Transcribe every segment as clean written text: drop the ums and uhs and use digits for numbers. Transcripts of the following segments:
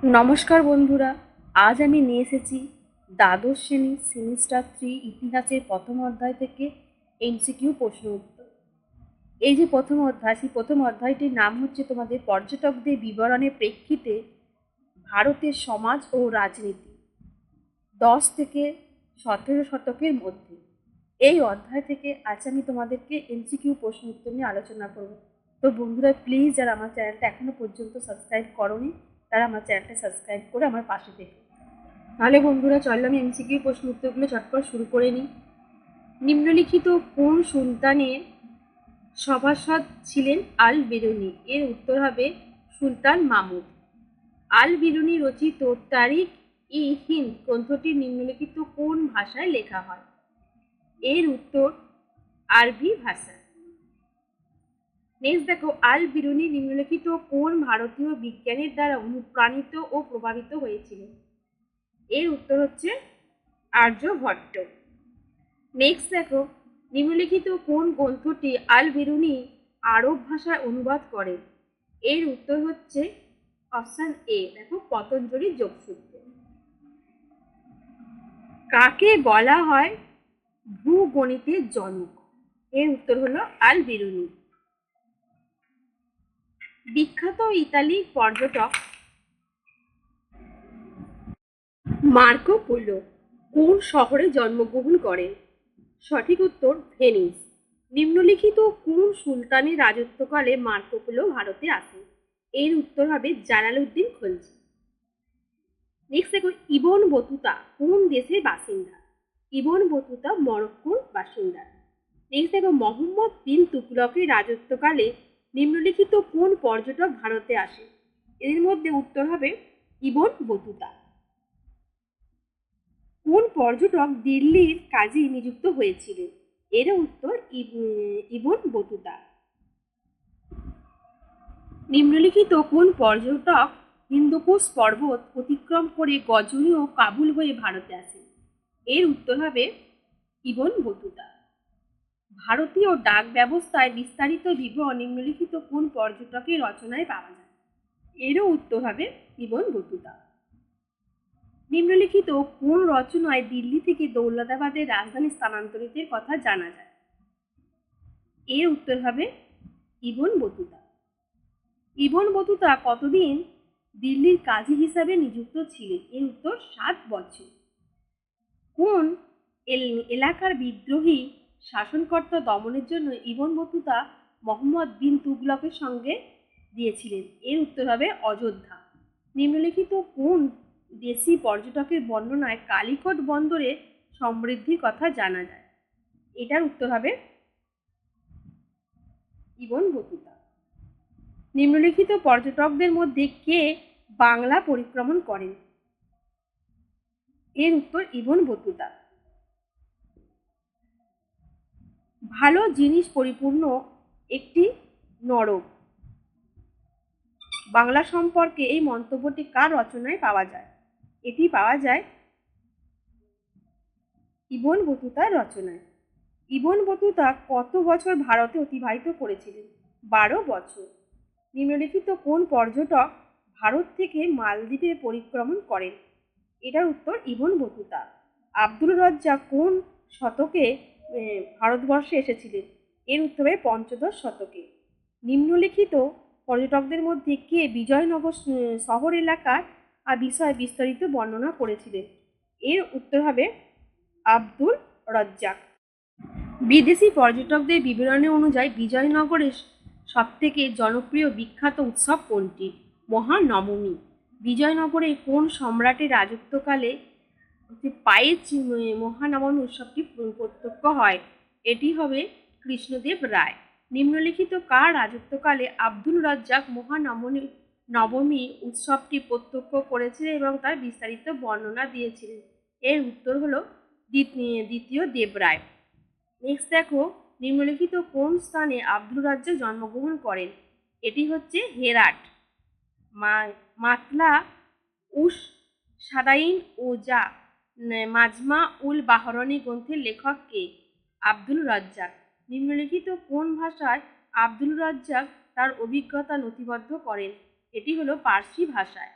নমস্কার বন্ধুরা, আজ আমি নিয়ে এসেছি দ্বাদশ শ্রেণী সেমিস্টার 3 ইতিহাসের প্রথম অধ্যায় থেকে এমসিকিউ প্রশ্ন উত্তর। এই যে প্রথম অধ্যায়, সেই প্রথম অধ্যায়টির নাম হচ্ছে তোমাদের পর্যটকদের বিবরণের প্রেক্ষিতে ভারতের সমাজ ও রাজনীতি 10 থেকে 17 শতকের মধ্যে। এই অধ্যায় থেকে আজ আমি তোমাদেরকে এমসিকিউ প্রশ্ন উত্তর নিয়ে আলোচনা করব। তো বন্ধুরা, প্লিজ যারা আমার চ্যানেলটা এখনো পর্যন্ত সাবস্ক্রাইব করোনি তারা আমার চ্যানেলটা সাবস্ক্রাইব করে আমার পাশে থেকে। তাহলে বন্ধুরা, চলো আমি এমসিকিউ প্রশ্ন উত্তরগুলো চটপট শুরু করে নিই। নিম্নলিখিত কোন সুলতানের সভাসদ ছিলেন আল বিরুনি? এর উত্তর হবে সুলতান মাহমুদ। আল বিরুনি রচিত তারিখ ই হিন্দ গ্রন্থটি নিম্নলিখিত কোন ভাষায় লেখা হয়? এর উত্তর আরবি ভাষা। নেক্সট দেখো, আল বিরুনি নিম্নলিখিত কোন ভারতীয় বিজ্ঞানীর দ্বারা অনুপ্রাণিত ও প্রভাবিত হয়েছিলেন? এর উত্তর হচ্ছে আর্যভট্ট। নেক্সট দেখো, নিম্নলিখিত কোন গ্রন্থটি আল বিরুনি আরব ভাষায় অনুবাদ করেন? এর উত্তর হচ্ছে অপশন এ, দেখো, পতঞ্জলি যোগসূত্র। কাকে বলা হয় ভূগণিতের জনক? এর উত্তর হলো আল বিরুনি। বিখ্যাত ইতালি পর্যটক মার্কো পোলো কোন শহরে জন্মগ্রহণ করেন? সঠিক উত্তর ভেনিস। নিম্নলিখিত কোন সুলতানের রাজত্বকালে মার্কো পোলো ভারতে আসেন? এর উত্তর হবে জালালউদ্দিন খলজি। নেক্সট দেখো, ইবন বতুতা কোন দেশের বাসিন্দা? ইবন বতুতা মরক্কোর বাসিন্দা। নেক্সট দেখো, মোহাম্মদ বিন তুগলকের রাজত্বকালে নিম্নলিখিত কোন পর্যটক ভারতে আসে? এর মধ্যে উত্তর হবে ইবন বতুতা। কোন পর্যটক দিল্লির কাজী নিযুক্ত হয়েছিলেন? এর উত্তর ইবন বতুতা। নিম্নলিখিত কোন পর্যটক হিন্দুকুশ পর্বত অতিক্রম করে গজনি ও কাবুল হয়ে ভারতে আসেন? এর উত্তর হবে ইবন বতুতা। ভারতীয় ডাক ব্যবস্থায় বিস্তারিত বিবরণ নিম্নলিখিত কোন পর্যটকের রচনায় পাওয়া যায়? এরও উত্তর হবে ইবন বতুতা। নিম্নলিখিত কোন রচনায় দিল্লি থেকে দৌলতাবাদের রাজধানী স্থানান্তরিতের কথা জানা যায়? এর উত্তর হবে ইবন বতুতা। ইবন বতুতা কতদিন দিল্লির কাজী হিসাবে নিযুক্ত ছিলেন? এর উত্তর 7 বছর। কোন এলাকার বিদ্রোহী শাসনকর্তা দমনের জন্য ইবন বতুতা মোহাম্মদ বিন তুগলকের সঙ্গে দিয়েছিলেন? এর উত্তর হবে অযোধ্যা। নিম্নলিখিত কোন দেশি পর্যটকের বর্ণনায় কালিকট বন্দরে সমৃদ্ধির কথা জানা যায়? এটার উত্তর হবে ইবন বতুতা। নিম্নলিখিত পর্যটকদের মধ্যে কে বাংলা পরিক্রমণ করেন? এর উত্তর ইবন বতুতা। ভালো জিনিস পরিপূর্ণ একটি নরক বাংলা সম্পর্কে এই মন্তব্যটি কার রচনায় পাওয়া যায়? এটি পাওয়া যায় ইবন বতুতার রচনায়। ইবন বতুতা কত বছর ভারতে অতিবাহিত করেছিলেন? 12 বছর। নিম্নলিখিত কোন পর্যটক ভারত থেকে মালদ্বীপে পরিক্রমণ করেন? এটার উত্তর ইবন বতুতা। আব্দুল রাজ্জাক কোন শতকে ভারতবর্ষে এসেছিলেন? এর উত্তরে পঞ্চদশ শতকে। নিম্নলিখিত পর্যটকদের মধ্যে কে বিজয়নগর শহর এলাকার বিষয়ে বিস্তারিত বর্ণনা করেছিলেন? এর উত্তর হবে আব্দুল রাজ্জাক। বিদেশি পর্যটকদের বিবরণী অনুযায়ী বিজয়নগরের সবথেকে জনপ্রিয় বিখ্যাত উৎসব কোনটি? মহানবমী। বিজয়নগরে কোন সম্রাটের রাজত্বকালে পায়ে মহানবমী উৎসবটি প্রত্যক্ষ হয়? এটি হবে কৃষ্ণদেব রায়। নিম্নলিখিত কার রাজত্বকালে আব্দুল রাজ্জাক নবমী উৎসবটি প্রত্যক্ষ করেছিলেন এবং তার বিস্তারিত বর্ণনা দিয়েছিলেন? এর উত্তর হলো দ্বিতীয় দেবরায়। নেক্সট দেখো, নিম্নলিখিত কোন স্থানে আব্দুল রাজ্জাক জন্মগ্রহণ করেন? এটি হচ্ছে হেরাট। মাতলা উস সাদাইন ও যা মাজমা উল বাহরানি গ্রন্থের লেখক কে? আব্দুল রাজ্জাক। নিম্নলিখিত কোন ভাষায় আব্দুল রাজ্জাক তার অভিজ্ঞতা নথিবদ্ধ করেন? এটি হলো পার্সি ভাষায়।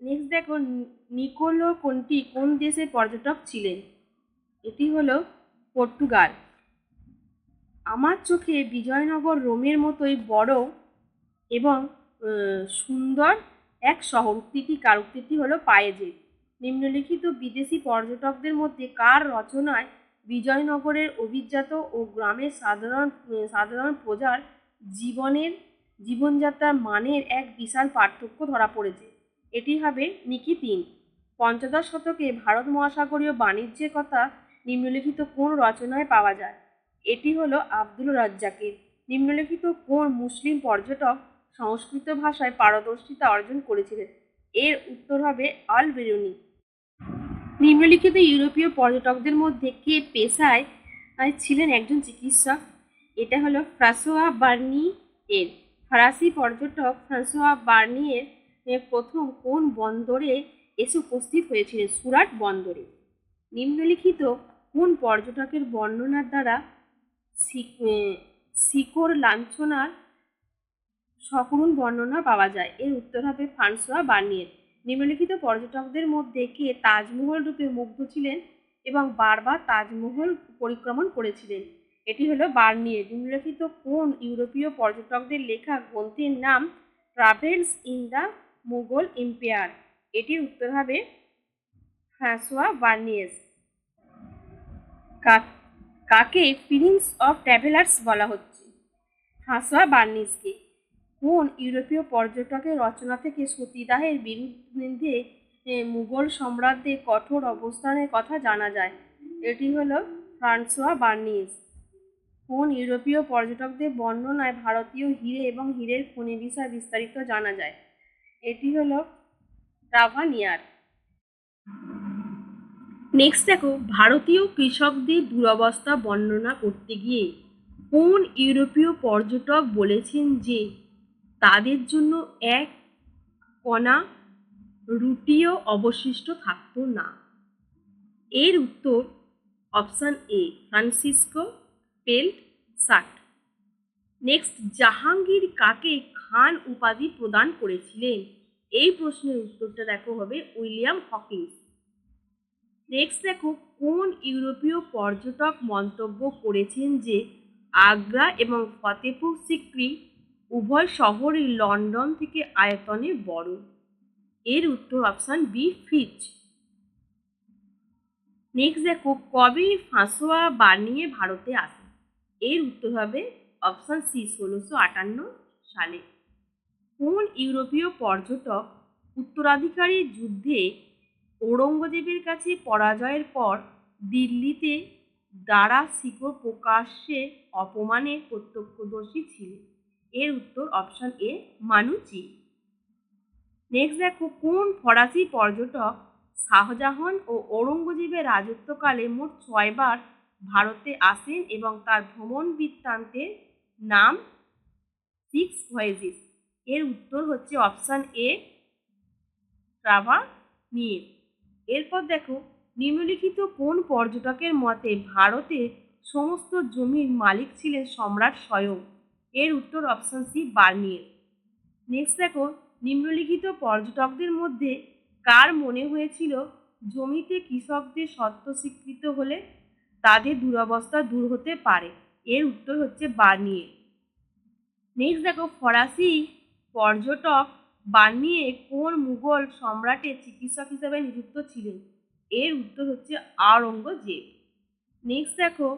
নেক্সট দেখো, নিকোলো কোন্টি কোন দেশের পর্যটক ছিলেন? এটি হলো পর্তুগাল। আমার চোখে বিজয়নগর রোমের মতোই বড় এবং সুন্দর এক শহর। উক্তিটি হলো পায়েজের। নিম্নলিখিত বিদেশি পর্যটকদের মধ্যে কার রচনায় বিজয়নগরের অভিজাত ও গ্রামের সাধারণ প্রজার জীবনযাত্রার মানের এক বিশাল পার্থক্য ধরা পড়েছে? এটি হবে নিকি ৩। পঞ্চদশ শতকে ভারত মহাসাগরীয় বাণিজ্যের কথা নিম্নলিখিত কোন রচনায় পাওয়া যায়? এটি হলো আব্দুল রাজ্জাকের। নিম্নলিখিত কোন মুসলিম পর্যটক সংস্কৃত ভাষায় পারদর্শিতা অর্জন করেছিলেন? এর উত্তর হবে আল বেরুনি। নিম্নলিখিত ইউরোপীয় পর্যটকদের মধ্যে কে পেশায় ছিলেন একজন চিকিৎসক? এটা হলো ফ্রাঁসোয়া বার্নিয়ের। ফরাসি পর্যটক ফ্রাঁসোয়া বার্নিয়ের প্রথম কোন বন্দরে এসে উপস্থিত হয়েছিলেন? সুরাট বন্দরে। নিম্নলিখিত কোন পর্যটকের বর্ণনার দ্বারা শিকড় লাঞ্ছনার সকরুণ বর্ণনা পাওয়া যায়? এর উত্তর হবে ফ্রাঁসোয়া বার্নিয়ের। নিম্নলিখিত পর্যটকদের মধ্যে কে তাজমহল রূপে মুগ্ধ ছিলেন এবং বারবার তাজমহল পরিক্রমণ করেছিলেন? এটি হলো বার্নিয়ের। নিম্নলিখিত কোন ইউরোপীয় পর্যটকদের লেখা গ্রন্থের নাম travels in the Mughal empire? এটির উত্তর হবে ফ্রাঁসোয়া বার্নিয়েস। কাকে প্রিন্স অফ ট্রাভেলার্স বলা হচ্ছে? ফ্রাঁসোয়া বার্নিসকে। কোন ইউরোপীয় পর্যটকের রচনা থেকে সতীদাহের বিরুদ্ধে মুঘল সম্রাটদের কঠোর অবস্থানের কথা জানা যায়? এটি হলো ফ্রাঁসোয়া বার্নিস। কোন ইউরোপীয় পর্যটকদের বর্ণনায় ভারতীয় হিরে এবং হীরের খনি বিষয়ে বিস্তারিত জানা যায়? এটি হলো ট্রাভানিয়ার। নেক্সট দেখো, ভারতীয় কৃষকদের দুরবস্থা বর্ণনা করতে গিয়ে কোন ইউরোপীয় পর্যটক বলেছেন যে তাদের জন্য এক কণা রুটিও অবশিষ্ট থাকতো না? এর উত্তর option A Francisco Pelsaert. Next, Jahangir কাকে খান উপাধি প্রদান করেছিলেন? এই প্রশ্নের উত্তরটা দেখো হবে উইলিয়াম হকিন্স। নেক্সট দেখো, কোন ইউরোপীয় পর্যটক মন্তব্য করেছেন যে আগ্রা এবং ফতেপুর সিক্রি উভয় শহরই লন্ডন থেকে আয়তনে বড়? এর উত্তর অপশন বি ফিচ। নেক্সট দেখো, কবে ফ্রাঁসোয়া বার্নিয়ে ভারতে আসেন? এর উত্তর হবে অপশন সি 1658 সালে। কোন ইউরোপীয় পর্যটক উত্তরাধিকারী যুদ্ধে ঔরঙ্গজেবের কাছে পরাজয়ের পর দিল্লিতে দারা শিকড় প্রকাশ্যে অপমানের প্রত্যক্ষদর্শী ছিলেন? এর উত্তর অপশন এ মানুচি। নেক্সট দেখো, কোন ফরাসি পর্যটক শাহজাহান ও ঔরঙ্গজেবের রাজত্বকালে মোট 6 বার ভারতে আসেন এবং তার ভ্রমণ বৃত্তান্তের নাম 6 ভয়েজেস? এর উত্তর হচ্ছে অপশন এ ট্রাভানিয়ের। এরপর দেখো, নিম্নলিখিত কোন পর্যটকের মতে ভারতের সমস্ত জমির মালিক ছিলেন সম্রাট স্বয়ং? এর উত্তর অপশন সি বার্নিয়ের। নেক্সট দেখো, নিম্নলিখিত পর্যটকদের মধ্যে কার মনে হয়েছিল জমিতে কৃষকদের সত্ত্ব স্বীকৃত হলে তাদের দুরবস্থা দূর হতে পারে? এর উত্তর হচ্ছে বার্নিয়ের। নেক্সট দেখো, ফরাসি পর্যটক বার্নিয়ে কোন মুঘল সম্রাটের চিকিৎসক হিসেবে নিযুক্ত ছিলেন? এর উত্তর হচ্ছে আওরঙ্গজেব। নেক্সট দেখো,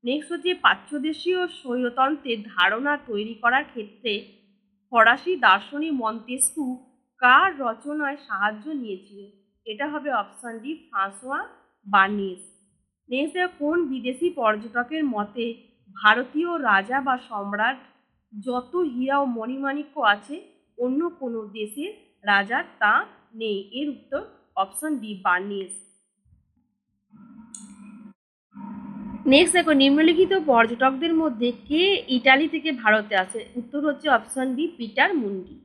নেক্সট হচ্ছে প্রাচ্যদেশীয় স্বৈরতন্ত্রের ধারণা তৈরি করার ক্ষেত্রে ফরাসি দার্শনিক মন্তেস্কু কার রচনায় সাহায্য নিয়েছিলেন? এটা হবে option D François Bernier. Next দেখো, কোন বিদেশি পর্যটকের মতে ভারতীয় রাজা বা সম্রাট যত হীরা ও মণিমাণিক্য আছে অন্য কোনো দেশের রাজার তা নেই? এর উত্তর অপশন ডি বার্নিস। নেক্সট দেখো, নিম্নলিখিত পর্যটকদের মধ্যে কে ইটালি থেকে ভারতে আসে? উত্তর হচ্ছে অপশন বি পিটার মুন্ডি।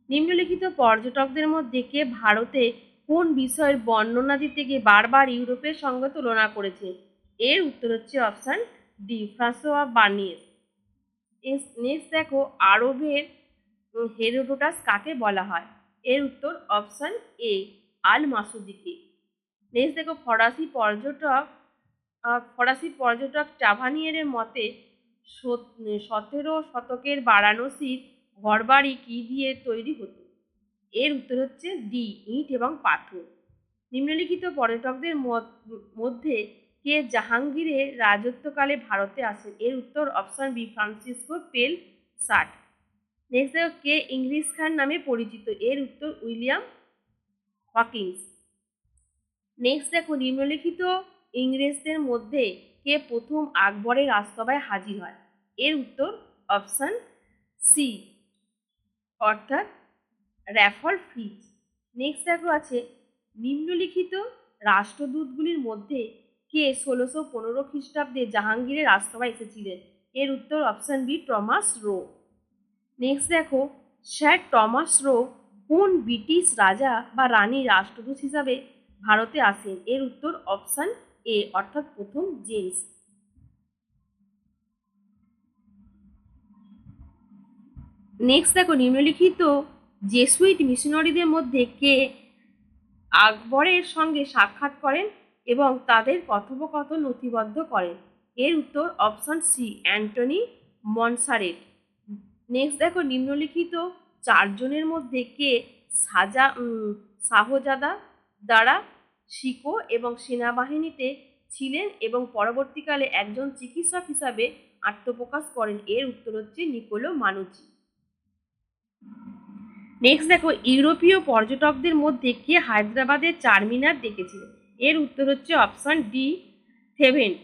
নিম্নলিখিত পর্যটকদের মধ্যে কে ভারতে কোন বিষয়ের বর্ণনা দিতে গিয়ে বারবার ইউরোপের সঙ্গে তুলনা করেছে? এর উত্তর হচ্ছে option D François Bernier. Next দেখো, আরবের হেরোডোটাস কাকে বলা হয়? এর উত্তর অপশন এ আল মাসুদিকে। নেক্সট দেখো ফরাসি পর্যটক ট্রাভানিয়েরের মতে 17 শতকের বারাণসীর ঘরবাড়ি কি দিয়ে তৈরি হতো? এর উত্তর হচ্ছে ডি ইট এবং পাথর। নিম্নলিখিত পর্যটকদের মধ্যে কে জাহাঙ্গীরের রাজত্বকালে ভারতে আসেন? এর উত্তর অপশন বি ফ্রান্সিসকো পেল সার্ট। নেক্সট দেখো কে ইংলিশ খান নামে পরিচিত? এর উত্তর উইলিয়াম হকিন্স। নেক্সট দেখো নিম্নলিখিত ইংরেজদের মধ্যে কে প্রথম আকবরের রাজসভায় হাজির হয়? এর উত্তর অপশন সি অর্থাৎ র্যাফল ফিচ। নেক্সট দেখো আছে নিম্নলিখিত রাষ্ট্রদূতগুলির মধ্যে কে 1615 খ্রিস্টাব্দে জাহাঙ্গীরের রাজসভায় এসেছিলেন? এর উত্তর option B Thomas Roe. Next দেখো স্যার টমাস রো কোন ব্রিটিশ রাজা বা রানীর রাষ্ট্রদূত হিসাবে ভারতে আসেন? এর উত্তর অপশন এ অর্থাৎ প্রথম জেমস। নেক্সট দেখো নিম্নলিখিত জেসুইট মিশনারিদের মধ্যে কে আকবরের সঙ্গে সাক্ষাৎ করেন এবং তাদের কথোপকথন নথিবদ্ধ করেন? এর উত্তর option C Antony Monserrate. Next দেখো নিম্নলিখিত চারজনের মধ্যে কে শাহজাদা দ্বারা শিখো এবং সেনাবাহিনীতে ছিলেন এবং পরবর্তীকালে একজন চিকিৎসক হিসাবে আত্মপ্রকাশ করেন? এর উত্তর হচ্ছে নিকোলো মানুচি। নেক্সট দেখো ইউরোপীয় পর্যটকদের মধ্যে কে হায়দ্রাবাদের চারমিনার দেখেছিলেন? এর উত্তর হচ্ছে অপশন ডি থেভেন্ট।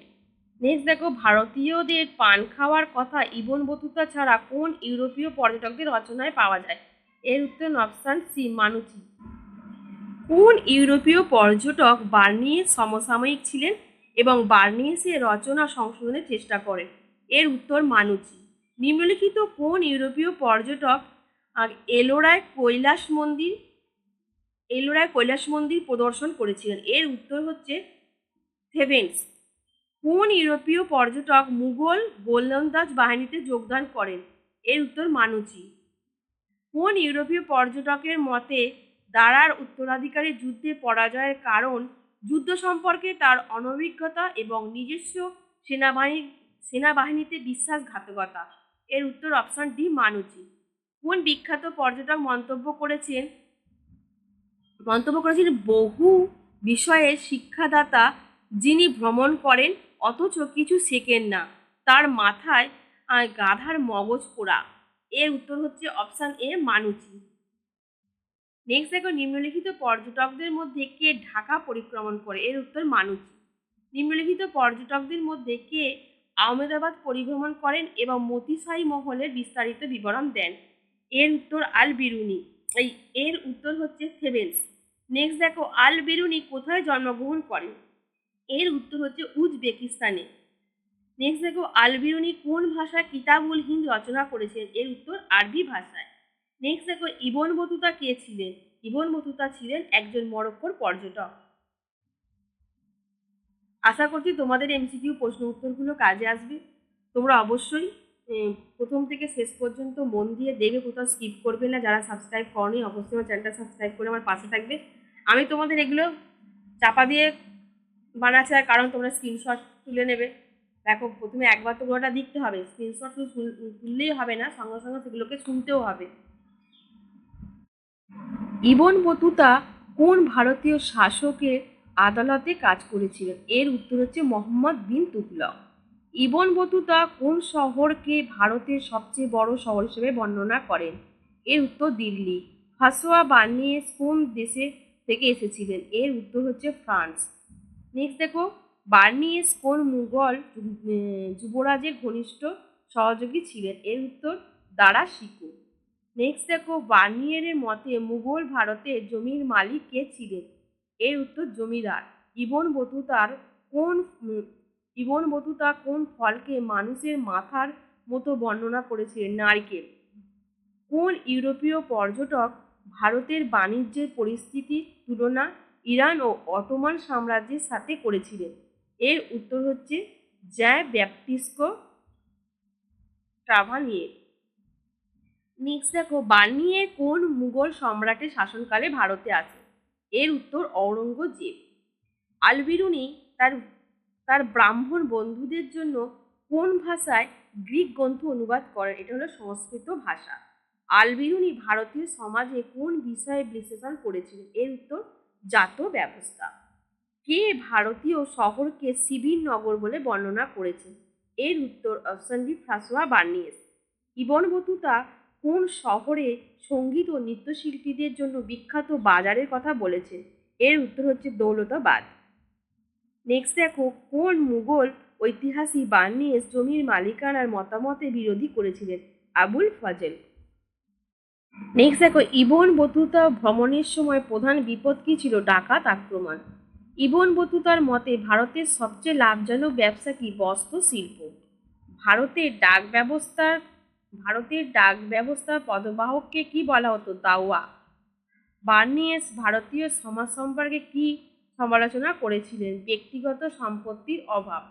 নেক্সট দেখো ভারতীয়দের পান খাওয়ার কথা ইবন বতুতা ছাড়া কোন ইউরোপীয় পর্যটকদের রচনায় পাওয়া যায়? এর উত্তর অপশন সি মানুচি। কোন ইউরোপীয় পর্যটক বার্নিয়েস সমসাময়িক ছিলেন এবং বার্নিয়েসের রচনা সংশোধনের চেষ্টা করেন? এর উত্তর মানুচি। নিম্নলিখিত কোন ইউরোপীয় পর্যটক এলোরায় কৈলাস মন্দির পরিদর্শন করেছিলেন? এর উত্তর হচ্ছে থেভেন্স। কোন ইউরোপীয় পর্যটক মুঘল গোলন্দাজ বাহিনীতে যোগদান করেন? এর উত্তর মানুচি। কোন ইউরোপীয় পর্যটকের মতে দারার উত্তরাধিকারী যুদ্ধে পরাজয়ের কারণ যুদ্ধ সম্পর্কে তার অনভিজ্ঞতা এবং নিজস্ব সেনাবাহিনীতে বিশ্বাসঘাতকতা? এর উত্তর অপশন ডি মানুচি। কোন বিখ্যাত পর্যটক মন্তব্য করেছেন বহু বিষয়ে শিক্ষাদাতা যিনি ভ্রমণ করেন অথচ কিছু শেখেন না, তার মাথায় গাধার মগজ পোড়া? এর উত্তর হচ্ছে অপশন এ মানুচি। নেক্সট দেখো নিম্নলিখিত পর্যটকদের মধ্যে কে ঢাকা পরিক্রমণ করে? এর উত্তর মানুচি। নিম্নলিখিত পর্যটকদের মধ্যে কে আহমেদাবাদ পরিভ্রমণ করেন এবং মতিশাহী মহলের বিস্তারিত বিবরণ দেন? এর উত্তর আল বিরুনি। এর উত্তর হচ্ছে থেভেন্স। নেক্সট দেখো আল বিরুনি কোথায় জন্মগ্রহণ করেন? এর উত্তর হচ্ছে উজবেকিস্তানে। নেক্সট দেখো আল বিরুনি কোন ভাষায় কিতাবুল হিন্দ রচনা করেছেন? এর উত্তর আরবি ভাষায়। নেক্সট দেখো ইবন বতুতা কে ছিলেন? ইবন বতুতা ছিলেন একজন মরক্কোর পর্যটক। আশা করছি তোমাদের এমসিকিউ প্রশ্ন উত্তরগুলো কাজে আসবে। তোমরা অবশ্যই প্রথম থেকে শেষ পর্যন্ত মন দিয়ে দেখবে, কোথাও স্কিপ করবে না। যারা সাবস্ক্রাইব করনি অবশ্যই আমার চ্যানেলটা সাবস্ক্রাইব করে আমার পাশে থাকবে। আমি তোমাদের এগুলো চাপা দিয়ে বানাচ্ছি কারণ তোমরা স্ক্রিনশট তুলে নেবে। দেখো প্রথমে একবার তো পুরোটা দেখতে হবে, স্ক্রিনশট তুললেই হবে না, সঙ্গে সঙ্গে সেগুলোকে শুনতেও হবে। ইবন বতুতা কোন ভারতীয় শাসকের আদালতে কাজ করেছিলেন? এর উত্তর হচ্ছে মোহাম্মদ বিন তুগলক। ইবন বতুতা কোন শহরকে ভারতের সবচেয়ে বড় শহর হিসেবে বর্ণনা করেন? এর উত্তর দিল্লি। ফাসোয়া বার্নিয়েস কোন দেশে থেকে এসেছিলেন? এর উত্তর হচ্ছে ফ্রান্স। নেক্সট দেখো বার্নিয়েস কোন মুঘল যুবরাজের ঘনিষ্ঠ সহযোগী ছিলেন? এর উত্তর দারা শিকো। নেক্সট দেখো বার্নিয়েরের মতে মুঘল ভারতের জমির মালিক কে ছিলেন? এর উত্তর জমিদার। ইবন বতুতা কোন ফলকে মানুষের মাথার মতো বর্ণনা করেছিলেন? নারকেল। কোন ইউরোপীয় পর্যটক ভারতের বাণিজ্যের পরিস্থিতির তুলনা ইরান ও অটোমান সাম্রাজ্যের সাথে করেছিলেন? এর উত্তর হচ্ছে জ্যাঁ ব্যাপটিস্কো ট্রাভানিয়ের। নেক্সট দেখো, বার্নিয়ে কোন মুঘল সম্রাটের শাসনকালে ভারতে আসে? এর উত্তর ঔরঙ্গজেব। আল বিরুনি তার তার ব্রাহ্মণ বন্ধুদের জন্য কোন ভাষায় গ্রিক গ্রন্থ অনুবাদ করেন? এটা হলো সংস্কৃত ভাষা। আল বিরুনি ভারতীয় সমাজে কোন বিষয়ে বিশ্লেষণ করেছিলেন? এর উত্তর জাত ব্যবস্থা। কে ভারতীয় শহরকে শিবির নগর বলে বর্ণনা করেছেন? এর উত্তর option B, Francois Bernier. Ibn Battuta কোন শহরে সঙ্গীত ও নৃত্যশিল্পীদের জন্য বিখ্যাত বাজারের কথা বলেছেন? এর উত্তর হচ্ছে দৌলতাবাদ। নেক্সট দেখো, কোন মুঘল ঐতিহাসিক বার্নিয়েস জমির মালিকানার মতামতে বিরোধী করেছিলেন? আবুল ফজল। নেক্সট দেখো, ইবন বতুতা ভ্রমণের সময় প্রধান বিপদ কি ছিল? ডাকাত আক্রমণ। ইবন বতুতার মতে ভারতের সবচেয়ে লাভজনক ব্যবসা কি? বস্ত্র শিল্প। ভারতের ডাক ব্যবস্থার ভারতের ডাক ব্যবস্থার পদবাহককে কি বলা হতো? দাওয়া। বার্নিয়েস ভারতীয় সমাজ সম্পর্কে কি সমালোচনা করেছিলেন? ব্যক্তিগত সম্পত্তির অভাব।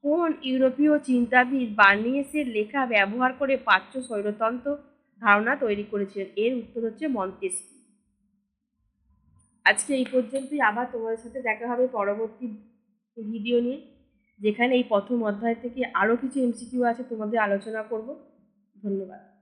কোন ইউরোপীয় চিন্তাবিদ বার্নিয়েসের লেখা ব্যবহার করে প্রাচ্য স্বৈরতন্ত্র ধারণা তৈরি করেছিলেন? এর উত্তর হচ্ছে মন্তেস্কি। আজকে এই পর্যন্তই। আবার তোমাদের সাথে দেখা হবে পরবর্তী ভিডিও নিয়ে, যেখানে এই প্রথম অধ্যায় থেকে আরও কিছু এমসিকিউ আছে তোমাদের আলোচনা করব। ধন্যবাদ।